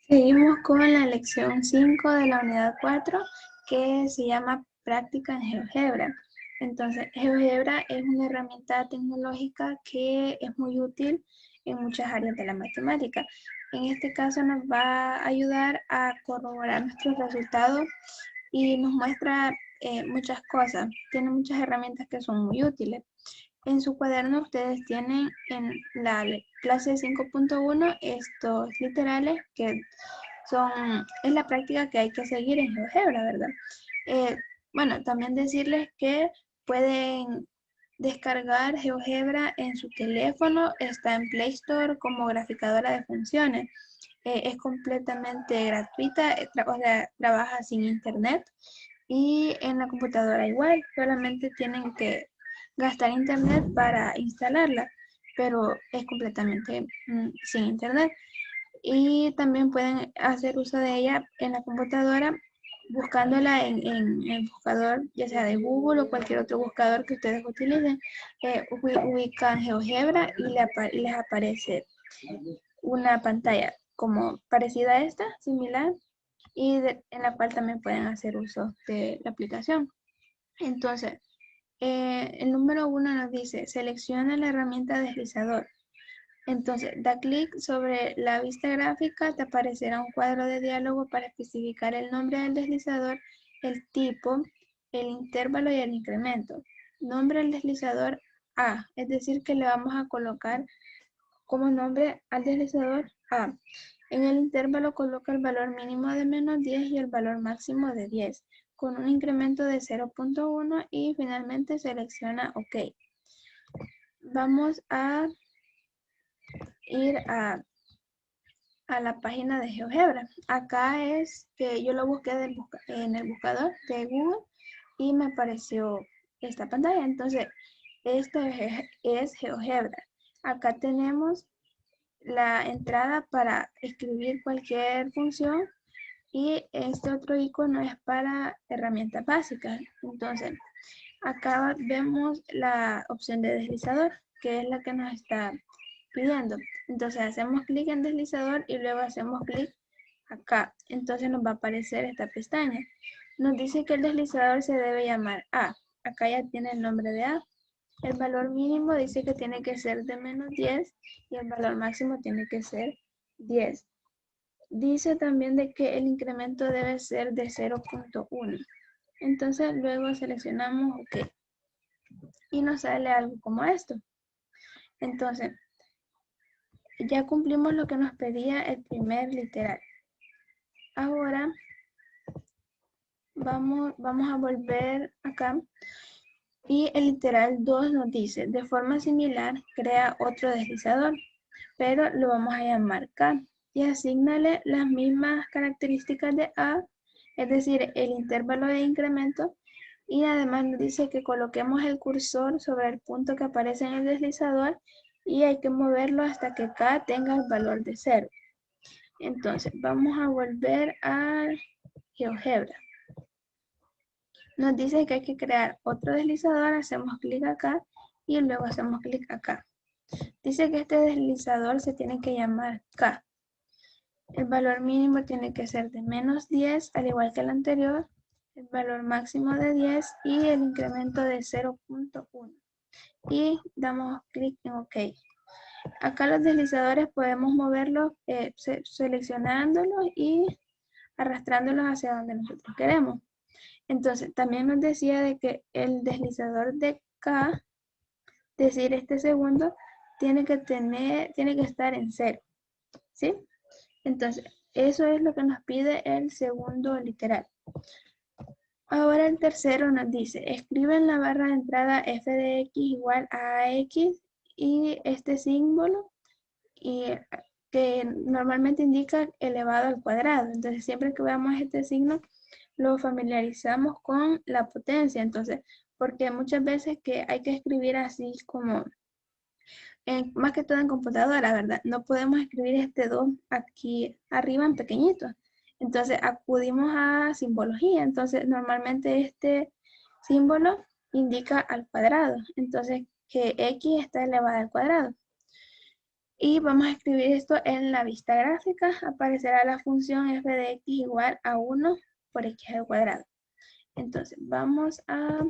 Seguimos con la lección 5 de la unidad 4 que se llama Práctica en GeoGebra. Entonces, GeoGebra es una herramienta tecnológica que es muy útil en muchas áreas de la matemática. En este caso nos va a ayudar a corroborar nuestros resultados y nos muestra muchas cosas. Tiene muchas herramientas que son muy útiles. En su cuaderno ustedes tienen en la clase 5.1 estos literales que es la práctica que hay que seguir en GeoGebra, ¿verdad? Bueno, también decirles que pueden descargar GeoGebra en su teléfono, está en Play Store como graficadora de funciones. Es completamente gratuita, o sea, trabaja sin internet y en la computadora igual, solamente tienen que gastar internet para instalarla, pero es completamente sin internet. Y también pueden hacer uso de ella en la computadora buscándola en el buscador, ya sea de Google o cualquier otro buscador que ustedes utilicen. Ubican GeoGebra y les aparece una pantalla como parecida a esta, similar, y en la cual también pueden hacer uso de la aplicación. Entonces, el número 1 nos dice, selecciona la herramienta deslizador. Entonces, da clic sobre la vista gráfica, te aparecerá un cuadro de diálogo para especificar el nombre del deslizador, el tipo, el intervalo y el incremento. Nombre del deslizador A, es decir que le vamos a colocar como nombre al deslizador A. En el intervalo coloca el valor mínimo de -10 y el valor máximo de 10, con un incremento de 0.1 y finalmente selecciona OK. Vamos a ir a la página de GeoGebra. Acá es que yo lo busqué en el buscador de Google y me apareció esta pantalla. Entonces, esto es GeoGebra. Acá tenemos la entrada para escribir cualquier función y este otro icono es para herramientas básicas. Entonces, acá vemos la opción de deslizador, que es la que nos está pidiendo. Entonces hacemos clic en deslizador y luego hacemos clic acá. Entonces nos va a aparecer esta pestaña. Nos dice que el deslizador se debe llamar A. Acá ya tiene el nombre de A. El valor mínimo dice que tiene que ser de -10 y el valor máximo tiene que ser 10. Dice también de que el incremento debe ser de 0.1. Entonces luego seleccionamos OK. Y nos sale algo como esto. Entonces, ya cumplimos lo que nos pedía el primer literal. Ahora vamos a volver acá. Y el literal 2 nos dice, de forma similar, crea otro deslizador, pero lo vamos a llamar K y asígnale las mismas características de A, es decir, el intervalo de incremento, y además nos dice que coloquemos el cursor sobre el punto que aparece en el deslizador y hay que moverlo hasta que K tenga el valor de 0. Entonces, vamos a volver a GeoGebra. Nos dice que hay que crear otro deslizador, hacemos clic acá y luego hacemos clic acá. Dice que este deslizador se tiene que llamar K. El valor mínimo tiene que ser de -10, al igual que el anterior, el valor máximo de 10 y el incremento de 0.1. Y damos clic en OK. Acá los deslizadores podemos moverlos seleccionándolos y arrastrándolos hacia donde nosotros queremos. Entonces, también nos decía de que el deslizador de K, es decir, este segundo, tiene que estar en 0, ¿sí? Entonces, eso es lo que nos pide el segundo literal. Ahora el tercero nos dice, escribe en la barra de entrada f de x igual a x y este símbolo que normalmente indica elevado al cuadrado. Entonces, siempre que veamos este signo, lo familiarizamos con la potencia. Entonces, porque muchas veces que hay que escribir así como, más que todo en computadora, ¿verdad? No podemos escribir este 2 aquí arriba en pequeñito. Entonces, acudimos a simbología. Entonces, normalmente este símbolo indica al cuadrado. Entonces, que x está elevado al cuadrado. Y vamos a escribir esto en la vista gráfica. Aparecerá la función f de x igual a 1 por x al cuadrado. Entonces, vamos a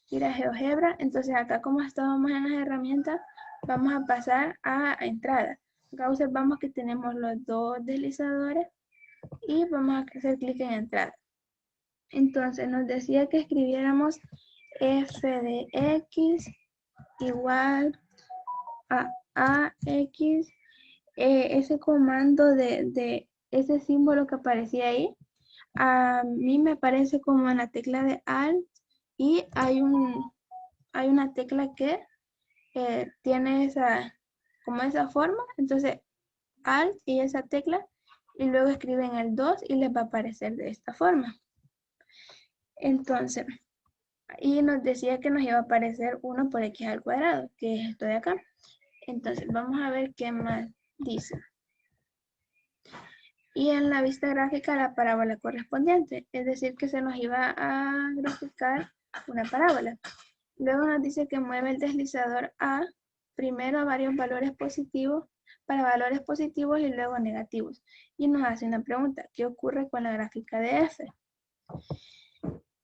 ir a GeoGebra. Entonces, acá como estábamos en las herramientas, vamos a pasar a entrada. Acá observamos que tenemos los dos deslizadores y vamos a hacer clic en entrada. Entonces, nos decía que escribiéramos f de x igual a ax. Ese comando de ese símbolo que aparecía ahí, a mí me parece como en la tecla de Alt y hay una tecla que tiene como esa forma. Entonces Alt y esa tecla y luego escriben el 2 y les va a aparecer de esta forma. Entonces, y nos decía que nos iba a aparecer 1 por x al cuadrado, que es esto de acá. Entonces vamos a ver qué más dice. Y en la vista gráfica la parábola correspondiente, es decir que se nos iba a graficar una parábola. Luego nos dice que mueve el deslizador A primero a varios valores positivos, para valores positivos y luego negativos. Y nos hace una pregunta, ¿qué ocurre con la gráfica de F?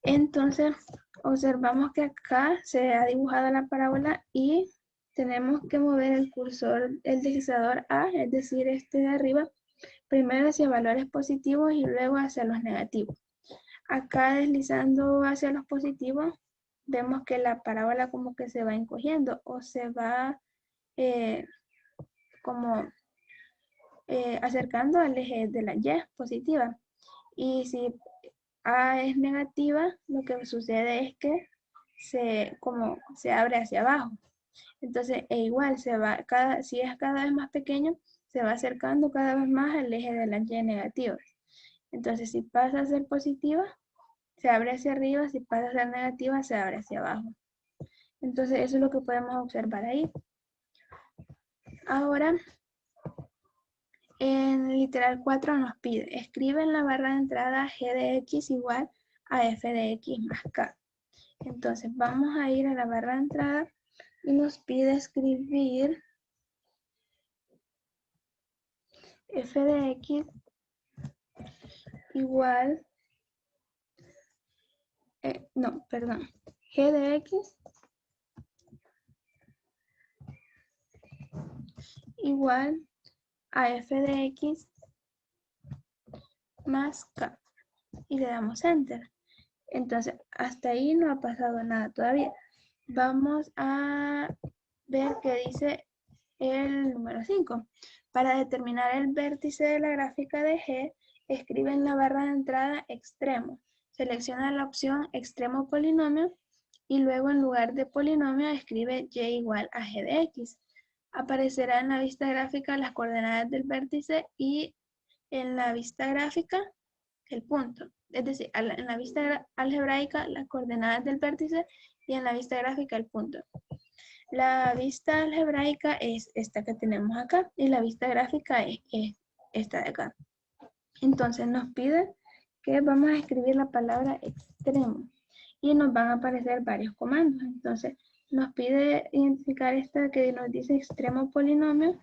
Entonces observamos que acá se ha dibujado la parábola y tenemos que mover el cursor, el deslizador A, es decir, este de arriba, primero hacia valores positivos y luego hacia los negativos. Acá deslizando hacia los positivos, vemos que la parábola como que se va encogiendo o se va acercando al eje de la Y positiva. Y si A es negativa, lo que sucede es que se abre hacia abajo. Entonces, igual, si es cada vez más pequeño, se va acercando cada vez más al eje de la Y negativa. Entonces, si pasa a ser positiva, se abre hacia arriba, si pasa a ser negativa, se abre hacia abajo. Entonces, eso es lo que podemos observar ahí. Ahora, en el literal 4 nos pide, escribe en la barra de entrada g de x igual a f de x más k. Entonces, vamos a ir a la barra de entrada y nos pide escribir f de x igual, g de x igual a f de x más k. Y le damos enter. Entonces, hasta ahí no ha pasado nada todavía. Vamos a ver qué dice el número 5. Para determinar el vértice de la gráfica de G, escribe en la barra de entrada extremo. Selecciona la opción extremo polinomio y luego en lugar de polinomio escribe y igual a g de x. Aparecerá en la vista gráfica las coordenadas del vértice y en la vista gráfica el punto. Es decir, en la vista algebraica las coordenadas del vértice y en la vista gráfica el punto. La vista algebraica es esta que tenemos acá y la vista gráfica es esta de acá. Entonces nos pide que vamos a escribir la palabra extremo y nos van a aparecer varios comandos. Entonces nos pide identificar esta que nos dice extremo polinomio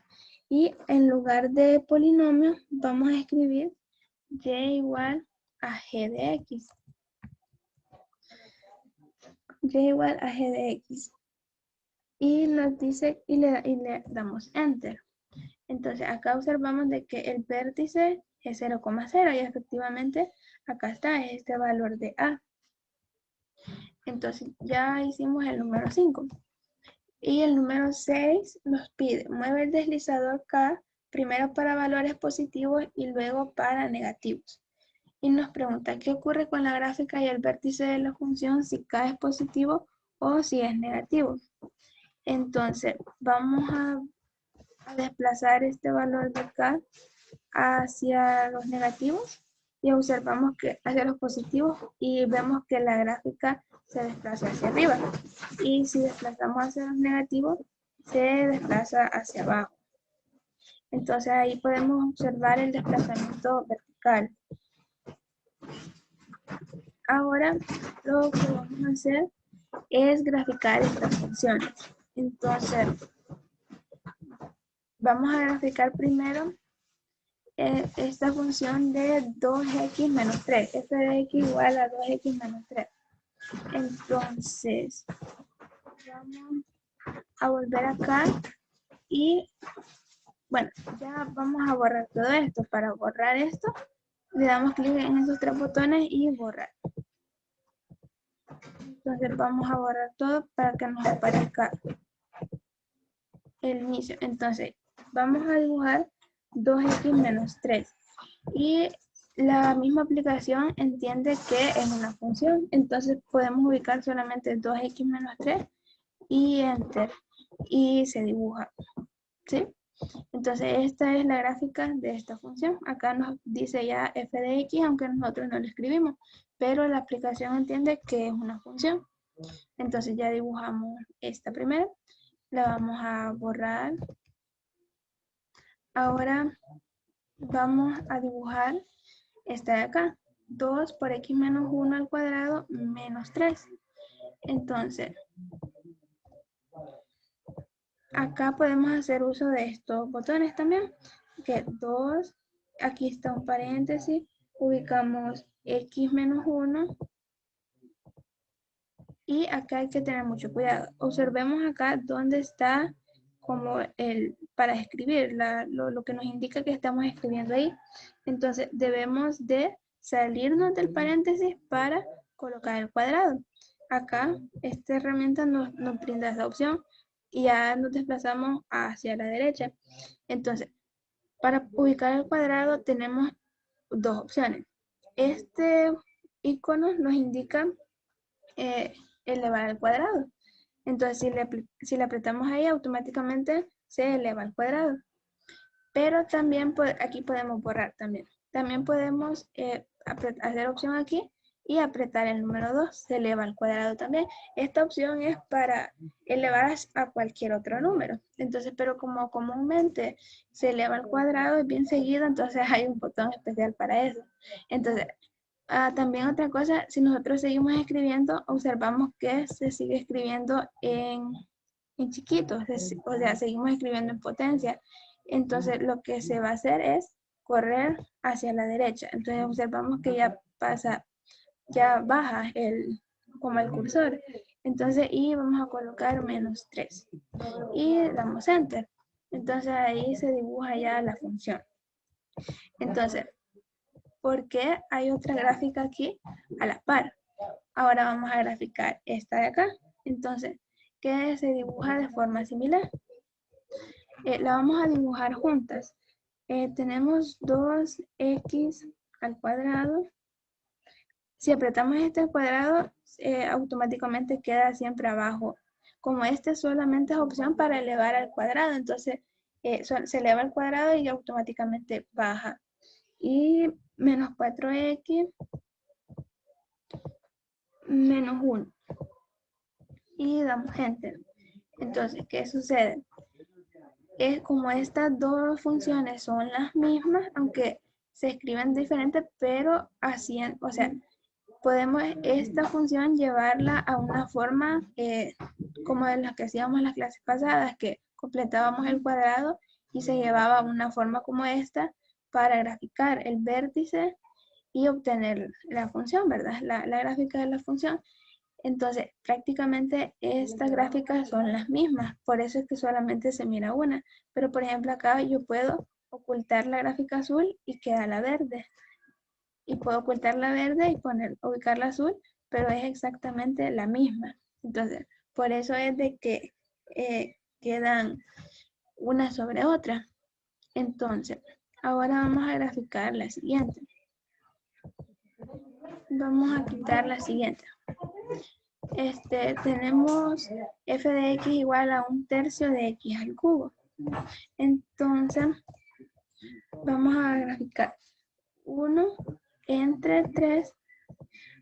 y en lugar de polinomio vamos a escribir y igual a g de x. Y igual a g de x. Y nos dice, y le damos enter. Entonces acá observamos de que el vértice es 0,0 y efectivamente acá está este valor de A. Entonces ya hicimos el número 5. Y el número 6 nos pide, mueve el deslizador K primero para valores positivos y luego para negativos. Y nos pregunta qué ocurre con la gráfica y el vértice de la función si K es positivo o si es negativo. Entonces vamos a desplazar este valor de K hacia los negativos y observamos que hacia los positivos y vemos que la gráfica se desplaza hacia arriba. Y si desplazamos hacia los negativos, se desplaza hacia abajo. Entonces ahí podemos observar el desplazamiento vertical. Ahora lo que vamos a hacer es graficar estas funciones. Entonces, vamos a graficar primero esta función de 2x menos 3. F de x igual a 2x menos 3. Entonces, vamos a volver acá y, bueno, ya vamos a borrar todo esto. Para borrar esto, le damos clic en esos tres botones y borrar. Entonces vamos a borrar todo para que nos aparezca el inicio. Entonces, vamos a dibujar 2x menos 3. Y la misma aplicación entiende que es una función. Entonces podemos ubicar solamente 2x menos 3 y enter. Y se dibuja. ¿Sí? Entonces esta es la gráfica de esta función. Acá nos dice ya f de x, aunque nosotros no lo escribimos. Pero la aplicación entiende que es una función. Entonces ya dibujamos esta primera. La vamos a borrar. Ahora vamos a dibujar esta de acá. 2 por x menos 1 al cuadrado menos 3. Entonces, acá podemos hacer uso de estos botones también. Que 2, aquí está un paréntesis, ubicamos x menos 1. Y acá hay que tener mucho cuidado. Observemos acá dónde está como para escribir, lo que nos indica que estamos escribiendo ahí. Entonces debemos de salirnos del paréntesis para colocar el cuadrado. Acá esta herramienta nos brinda esa opción y ya nos desplazamos hacia la derecha. Entonces, para ubicar el cuadrado tenemos dos opciones. Este icono nos indica elevar al cuadrado. Entonces, si le apretamos ahí, automáticamente se eleva al cuadrado. Pero también aquí podemos borrar también. También podemos hacer opción aquí y apretar el número 2, se eleva al cuadrado también. Esta opción es para elevar a cualquier otro número. Entonces, pero como comúnmente se eleva al cuadrado, es bien seguido, entonces hay un botón especial para eso. Entonces, también otra cosa, si nosotros seguimos escribiendo, observamos que se sigue escribiendo en chiquito, o sea, seguimos escribiendo en potencia. Entonces, lo que se va a hacer es correr hacia la derecha. Entonces, observamos que ya pasa, ya baja como el cursor. Entonces, y vamos a colocar menos 3. Y damos enter. Entonces, ahí se dibuja ya la función. Entonces, porque hay otra gráfica aquí a la par. Ahora vamos a graficar esta de acá. Entonces, que se dibuja de forma similar. La vamos a dibujar juntas. Tenemos 2x al cuadrado. Si apretamos este al cuadrado, automáticamente queda siempre abajo. Como este solamente es opción para elevar al cuadrado, entonces se eleva al cuadrado y automáticamente baja. Y menos 4x menos 1. Y damos enter. Entonces, ¿qué sucede? Es como estas dos funciones son las mismas, aunque se escriben diferentes, pero así, o sea, podemos esta función llevarla a una forma como de las que hacíamos en las clases pasadas, que completábamos el cuadrado y se llevaba a una forma como esta para graficar el vértice y obtener la función, ¿verdad? La gráfica de la función. Entonces, prácticamente estas gráficas son las mismas, por eso es que solamente se mira una. Pero, por ejemplo, acá yo puedo ocultar la gráfica azul y queda la verde. Y puedo ocultar la verde y ubicar la azul, pero es exactamente la misma. Entonces, por eso es de que quedan una sobre otra. Entonces, ahora vamos a graficar la siguiente. Vamos a quitar la siguiente. Tenemos f de x igual a 1/3 de x al cubo. Entonces, vamos a graficar 1 entre 3.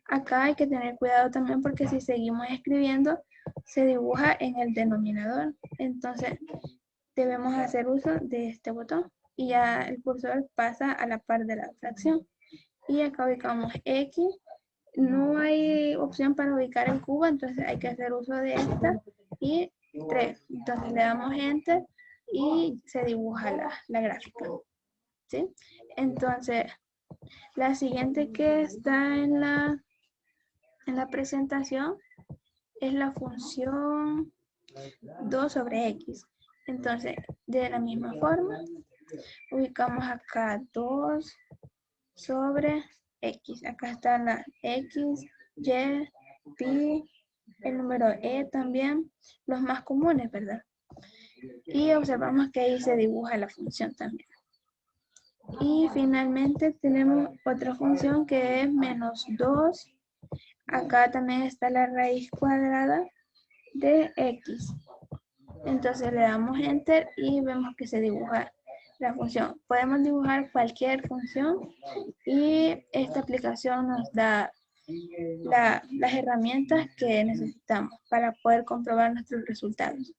Acá hay que tener cuidado también porque si seguimos escribiendo, se dibuja en el denominador. Entonces, debemos hacer uso de este botón y ya el cursor pasa a la par de la fracción. Y acá ubicamos x. No hay opción para ubicar el cubo, entonces hay que hacer uso de esta y 3. Entonces le damos enter y se dibuja la gráfica, ¿sí? Entonces, la siguiente que está en la presentación es la función 2 sobre x. Entonces, de la misma forma, ubicamos acá 2 sobre x. Acá están las x, y, pi, el número e también, los más comunes, ¿verdad? Y observamos que ahí se dibuja la función también. Y finalmente tenemos otra función que es menos 2. Acá también está la raíz cuadrada de x. Entonces le damos enter y vemos que se dibuja la función. Podemos dibujar cualquier función y esta aplicación nos da las herramientas que necesitamos para poder comprobar nuestros resultados.